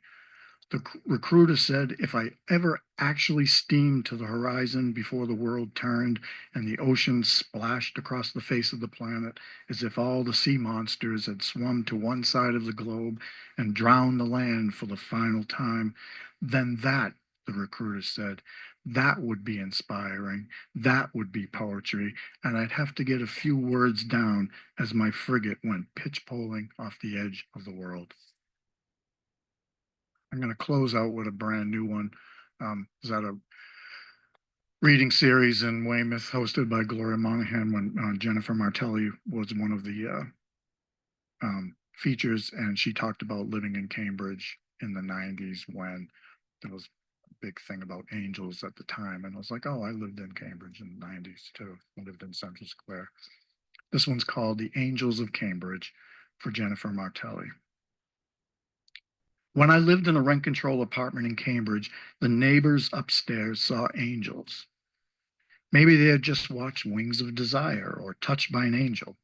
S4: The recruiter said if I ever actually steamed to the horizon before the world turned and the ocean splashed across the face of the planet as if all the sea monsters had swum to one side of the globe and drowned the land for the final time, then that, the recruiter said, that would be inspiring, that would be poetry, and I'd have to get a few words down as my frigate went pitch-poling off the edge of the world. I'm going to close out with a brand new one. Is that a reading series in Weymouth hosted by Gloria Monahan when Jennifer Martelli was one of the features, and she talked about living in Cambridge in the 90s when there was a big thing about angels at the time. And I was like, oh, I lived in Cambridge in the 90s too. I lived in Central Square. This one's called The Angels of Cambridge for Jennifer Martelli. When I lived in a rent control apartment in Cambridge, the neighbors upstairs saw angels. Maybe they had just watched Wings of Desire or Touched by an Angel.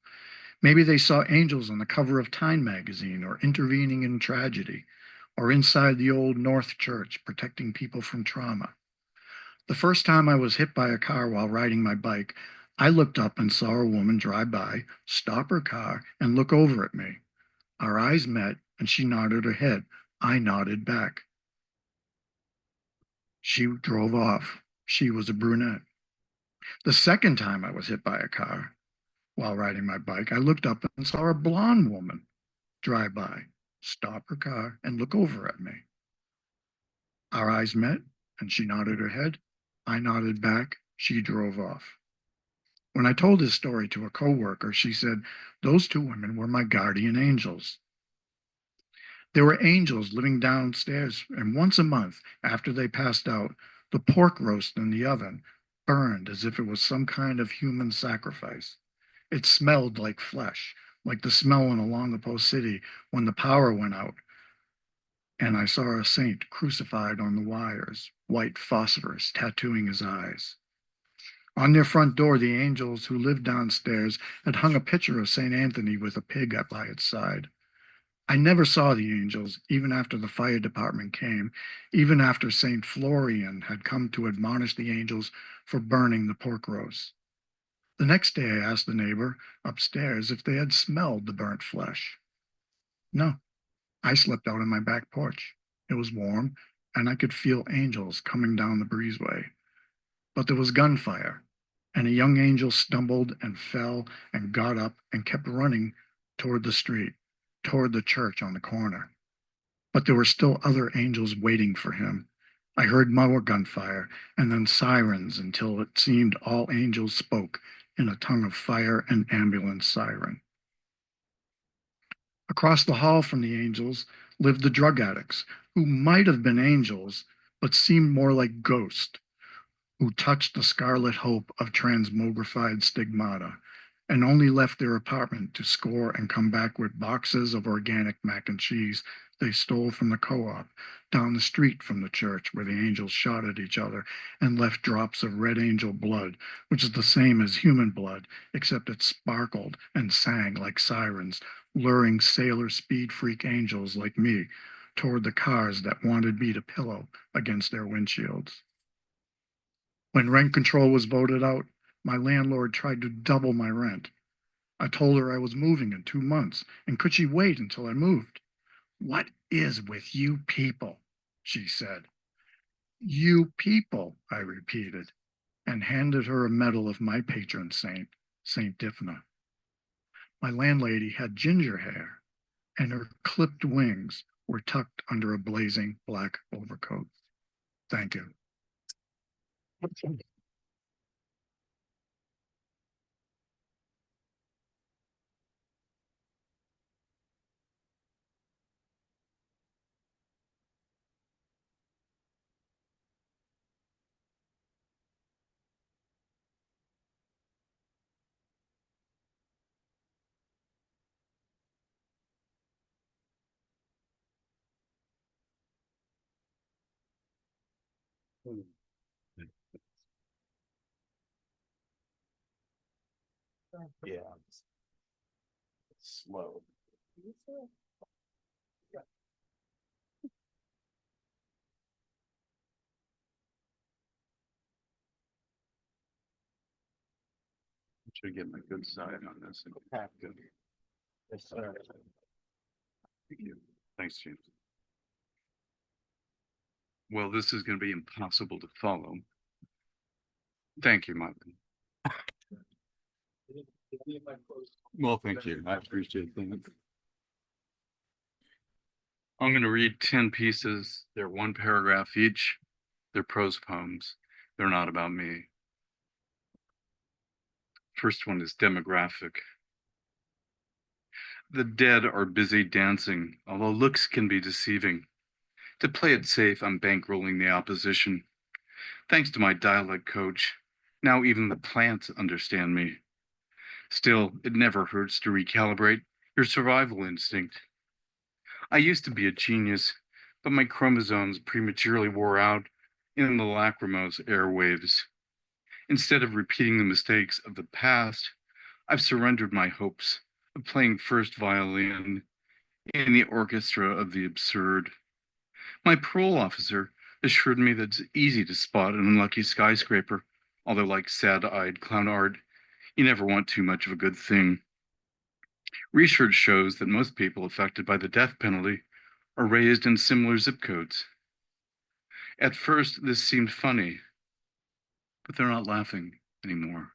S4: Maybe they saw angels on the cover of Time magazine or intervening in tragedy or inside the old North Church protecting people from trauma. The first time I was hit by a car while riding my bike, I looked up and saw a woman drive by, stop her car, and look over at me. Our eyes met and she nodded her head. I nodded back. She drove off. She was a brunette. The second time I was hit by a car while riding my bike, I looked up and saw a blonde woman drive by, stop her car, and look over at me. Our eyes met, and she nodded her head. I nodded back. She drove off. When I told this story to a coworker, she said, those two women were my guardian angels. There were angels living downstairs, and once a month, after they passed out, the pork roast in the oven burned as if it was some kind of human sacrifice. It smelled like flesh, like the smell in Alongapo City when the power went out, and I saw a saint crucified on the wires, white phosphorus tattooing his eyes. On their front door, the angels who lived downstairs had hung a picture of St. Anthony with a pig up by its side. I never saw the angels, even after the fire department came, even after St. Florian had come to admonish the angels for burning the pork roast. The next day I asked the neighbor upstairs if they had smelled the burnt flesh. No, I slept out on my back porch. It was warm, and I could feel angels coming down the breezeway. But there was gunfire, and a young angel stumbled and fell and got up and kept running toward the street, toward the church on the corner. But there were still other angels waiting for him. I heard more gunfire and then sirens until it seemed all angels spoke in a tongue of fire and ambulance siren. Across the hall from the angels lived the drug addicts, who might have been angels, but seemed more like ghosts, who touched the scarlet hope of transmogrified stigmata and only left their apartment to score and come back with boxes of organic mac and cheese they stole from the co-op down the street from the church where the angels shot at each other and left drops of red angel blood, which is the same as human blood, except it sparkled and sang like sirens, luring sailor speed freak angels like me toward the cars that wanted me to pillow against their windshields. When rent control was voted out, my landlord tried to double my rent. I told her I was moving in 2 months, and could she wait until I moved? What is with you people? She said. You people, I repeated, and handed her a medal of my patron saint, Saint Dipna. My landlady had ginger hair, and her clipped wings were tucked under a blazing black overcoat. Thank you.
S7: Yeah. Slow. Should get my good side on this. Yes, sir. Thank you. Thanks, James. Well, this is going to be impossible to follow. Thank you, Martin. Well, thank you. I appreciate that. I'm going to read 10 pieces. They're one paragraph each. They're prose poems. They're not about me. First one is demographic. The dead are busy dancing, although looks can be deceiving. To play it safe, I'm bankrolling the opposition. Thanks to my dialect coach, now even the plants understand me. Still, it never hurts to recalibrate your survival instinct. I used to be a genius, but my chromosomes prematurely wore out in the lachrymose airwaves. Instead of repeating the mistakes of the past, I've surrendered my hopes of playing first violin in the orchestra of the absurd. My parole officer assured me that it's easy to spot an unlucky skyscraper, although like sad-eyed clown art, you never want too much of a good thing. Research shows that most people affected by the death penalty are raised in similar zip codes. At first, this seemed funny, but they're not laughing anymore.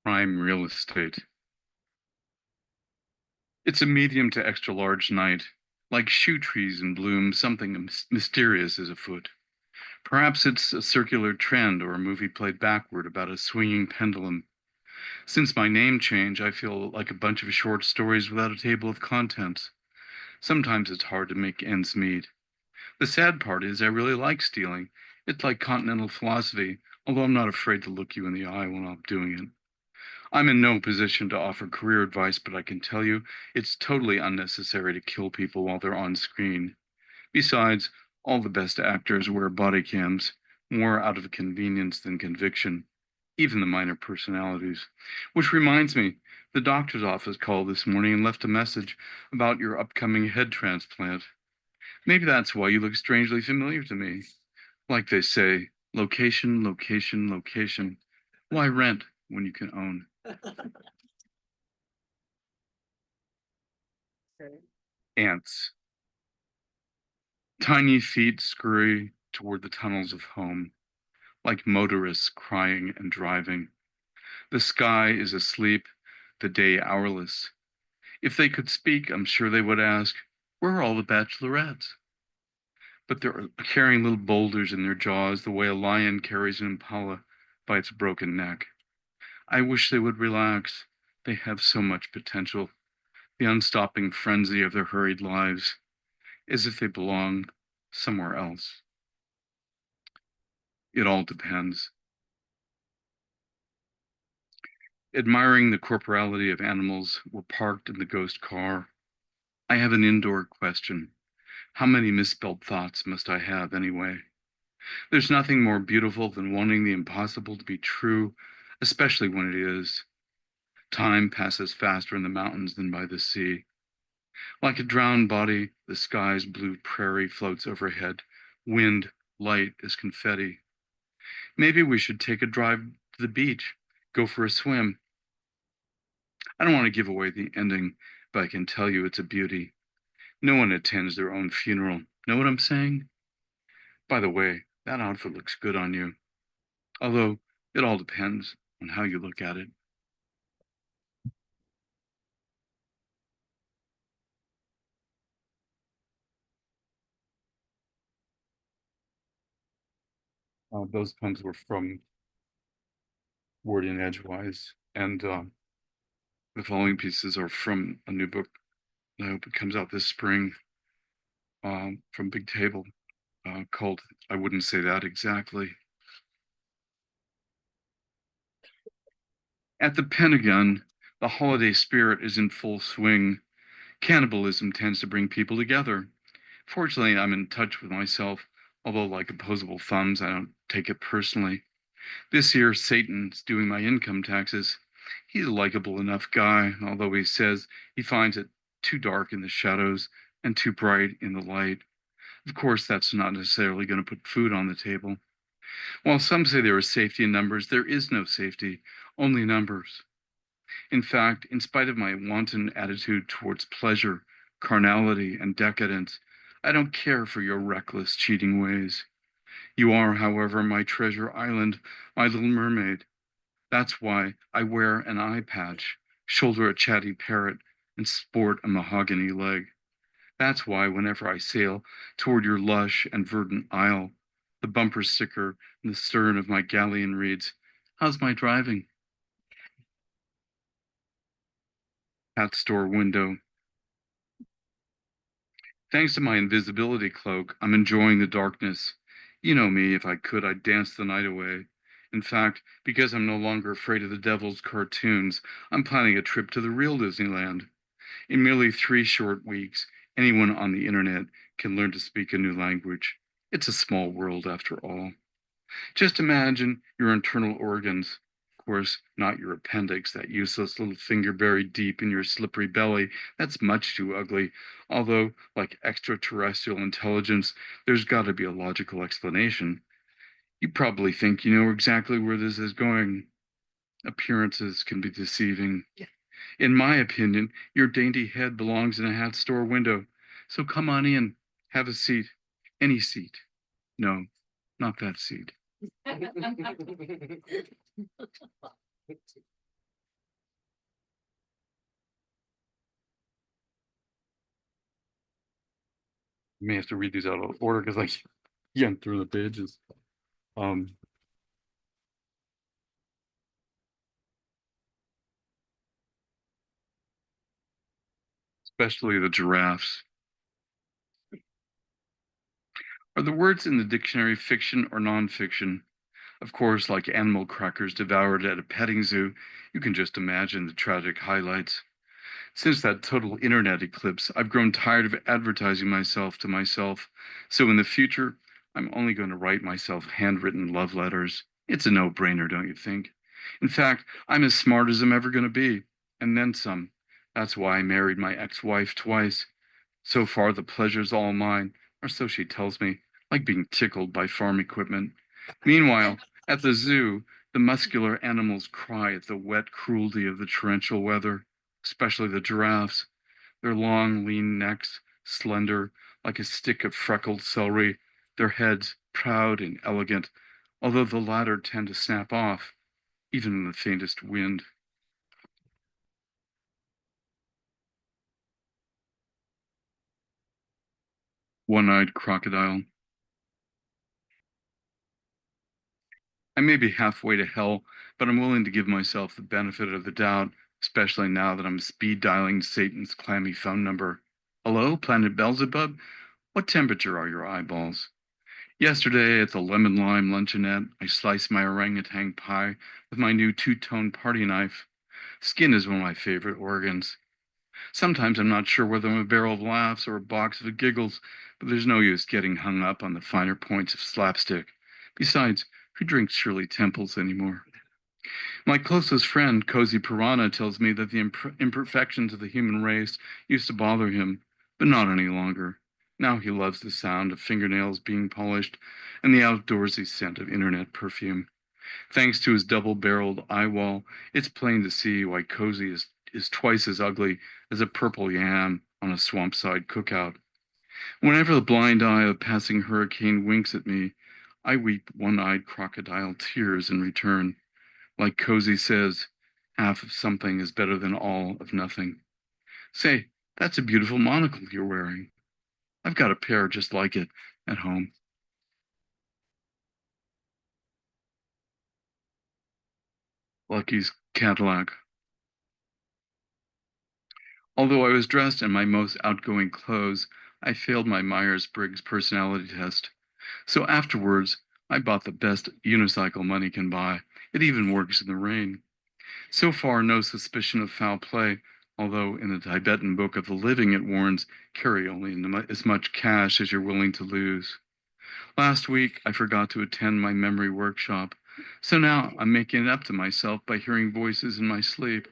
S7: Prime real estate. It's a medium to extra large night. Like shoe trees in bloom, something mysterious is afoot. Perhaps it's a circular trend or a movie played backward about a swinging pendulum. Since my name change, I feel like a bunch of short stories without a table of contents. Sometimes it's hard to make ends meet. The sad part is I really like stealing. It's like continental philosophy, although I'm not afraid to look you in the eye when I'm doing it. I'm in no position to offer career advice, but I can tell you it's totally unnecessary to kill people while they're on screen. Besides, all the best actors wear body cams, more out of convenience than conviction, even the minor personalities. Which reminds me, the doctor's office called this morning and left a message about your upcoming head transplant. Maybe that's why you look strangely familiar to me. Like they say, location, location, location. Why rent when you can own? Ants. Tiny feet scurry toward the tunnels of home, like motorists crying and driving. The sky is asleep, the day hourless. If they could speak, I'm sure they would ask, where are all the bachelorettes? But they're carrying little boulders in their jaws the way a lion carries an impala by its broken neck. I wish they would relax. They have so much potential. The unstopping frenzy of their hurried lives, as if they belong somewhere else. It all depends. Admiring the corporality of animals, we're parked in the ghost car. I have an indoor question. How many misspelled thoughts must I have anyway? There's nothing more beautiful than wanting the impossible to be true, especially when it is. Time passes faster in the mountains than by the sea. Like a drowned body, the sky's blue prairie floats overhead, wind light as confetti. Maybe we should take a drive to the beach, go for a swim. I don't want to give away the ending, but I can tell you it's a beauty. No one attends their own funeral. Know what I'm saying? By the way, that outfit looks good on you. Although it all depends on how you look at it. Those poems were from Word in Edgewise, and the following pieces are from a new book. I hope it comes out this spring from Big Table called I Wouldn't Say That Exactly. At the Pentagon, the holiday spirit is in full swing. Cannibalism tends to bring people together. Fortunately, I'm in touch with myself, although like opposable thumbs, I don't take it personally. This year, Satan's doing my income taxes. He's a likable enough guy, although he says he finds it too dark in the shadows and too bright in the light. Of course, that's not necessarily going to put food on the table. While some say there is safety in numbers, there is no safety, only numbers. In fact, in spite of my wanton attitude towards pleasure, carnality, and decadence, I don't care for your reckless, cheating ways. You are, however, my treasure island, my little mermaid. That's why I wear an eye patch, shoulder a chatty parrot, and sport a mahogany leg. That's why whenever I sail toward your lush and verdant isle, the bumper sticker in the stern of my galleon reads, "How's my driving?" Hat store window. Thanks to my invisibility cloak, I'm enjoying the darkness. You know me, if I could, I'd dance the night away. In fact, because I'm no longer afraid of the devil's cartoons, I'm planning a trip to the real Disneyland. In merely 3 short weeks, anyone on the internet can learn to speak a new language. It's a small world after all. Just imagine your internal organs. Of course, not your appendix, that useless little finger buried deep in your slippery belly. That's much too ugly. Although, like extraterrestrial intelligence, there's got to be a logical explanation. You probably think you know exactly where this is going. Appearances can be deceiving. In my opinion, your dainty head belongs in a hat store window. So come on in, have a seat. Any seat. No, not that seat. You may have to read these out of order because I yanked through the pages. Especially the giraffes. Are the words in the dictionary fiction or nonfiction? Of course, like animal crackers devoured at a petting zoo, you can just imagine the tragic highlights. Since that total internet eclipse, I've grown tired of advertising myself to myself. So in the future, I'm only going to write myself handwritten love letters. It's a no-brainer, don't you think? In fact, I'm as smart as I'm ever going to be, and then some. That's why I married my ex-wife twice. So far, the pleasure's all mine, or so she tells me, like being tickled by farm equipment. Meanwhile, at the zoo, the muscular animals cry at the wet cruelty of the torrential weather, especially the giraffes. Their long, lean necks, slender, like a stick of freckled celery, their heads proud and elegant, although the latter tend to snap off, even in the faintest wind. One-eyed crocodile. I may be halfway to hell, but I'm willing to give myself the benefit of the doubt, especially now that I'm speed dialing Satan's clammy phone number. Hello, Planet Beelzebub? What temperature are your eyeballs? Yesterday at the Lemon Lime Luncheonette, I sliced my orangutan pie with my new two-tone party knife. Skin is one of my favorite organs. Sometimes I'm not sure whether I'm a barrel of laughs or a box of giggles, but there's no use getting hung up on the finer points of slapstick. Besides, who drinks Shirley Temples anymore? My closest friend, Cozy Piranha, tells me that the imperfections of the human race used to bother him, but not any longer. Now he loves the sound of fingernails being polished and the outdoorsy scent of internet perfume. Thanks to his double-barreled eye wall, it's plain to see why Cozy is twice as ugly as a purple yam on a swampside cookout. Whenever the blind eye of passing hurricane winks at me, I weep one-eyed crocodile tears in return. Like Cozy says, half of something is better than all of nothing. Say, that's a beautiful monocle you're wearing. I've got a pair just like it at home. Lucky's Cadillac. Although I was dressed in my most outgoing clothes, I failed my Myers-Briggs personality test. So afterwards, I bought the best unicycle money can buy. It even works in the rain. So far, no suspicion of foul play, although in the Tibetan Book of the Living it warns, carry only as much cash as you're willing to lose. Last week, I forgot to attend my memory workshop, so now I'm making it up to myself by hearing voices in my sleep.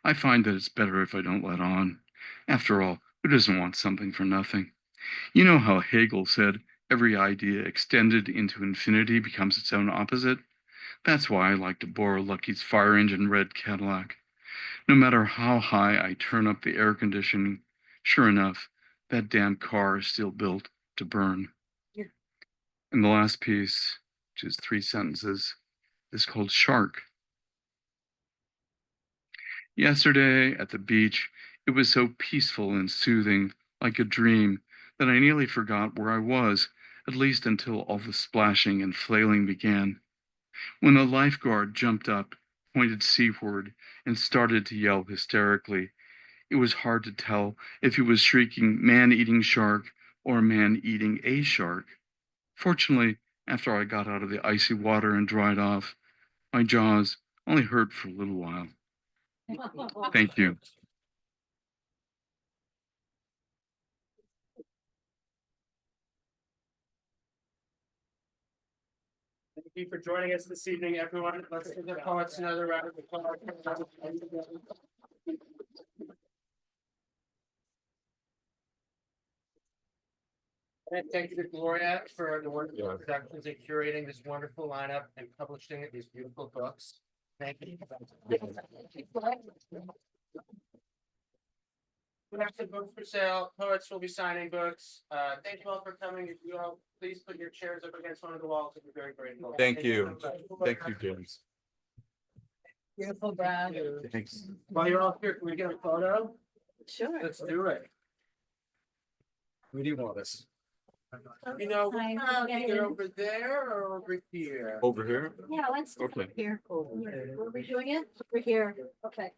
S7: I find that it's better if I don't let on. After all, who doesn't want something for nothing? You know how Hegel said, every idea extended into infinity becomes its own opposite? That's why I like to borrow Lucky's fire engine red Cadillac. No matter how high I turn up the air conditioning, sure enough, that damn car is still built to burn.
S3: Yeah.
S7: And the last piece, which is 3 sentences, is called Shark. Yesterday at the beach, it was so peaceful and soothing, like a dream, that I nearly forgot where I was, at least until all the splashing and flailing began. When the lifeguard jumped up, pointed seaward, and started to yell hysterically, it was hard to tell if he was shrieking man-eating shark or man-eating a shark. Fortunately, after I got out of the icy water and dried off, my jaws only hurt for a little while. Thank you.
S8: Thank you for joining us this evening, everyone. Let's give the poets another round of applause. And thank you to Gloria for the work of productions and curating this wonderful lineup and publishing these beautiful books. Thank you. We have some books for sale. Poets will be signing books. Thank you all for coming. If you all please put your chairs up against one of the walls, we'd be very grateful.
S9: Thank you. Thank you, James.
S3: Beautiful, Brad.
S9: Thanks.
S8: While you're all here, can we get a photo?
S3: Sure.
S8: Let's do it.
S9: Who do you want us?
S8: You know,
S3: Hi.
S8: either over there or over here.
S9: Over here?
S3: Yeah, let's do
S9: Okay.
S3: it here. Where are we doing it? Over here. Okay.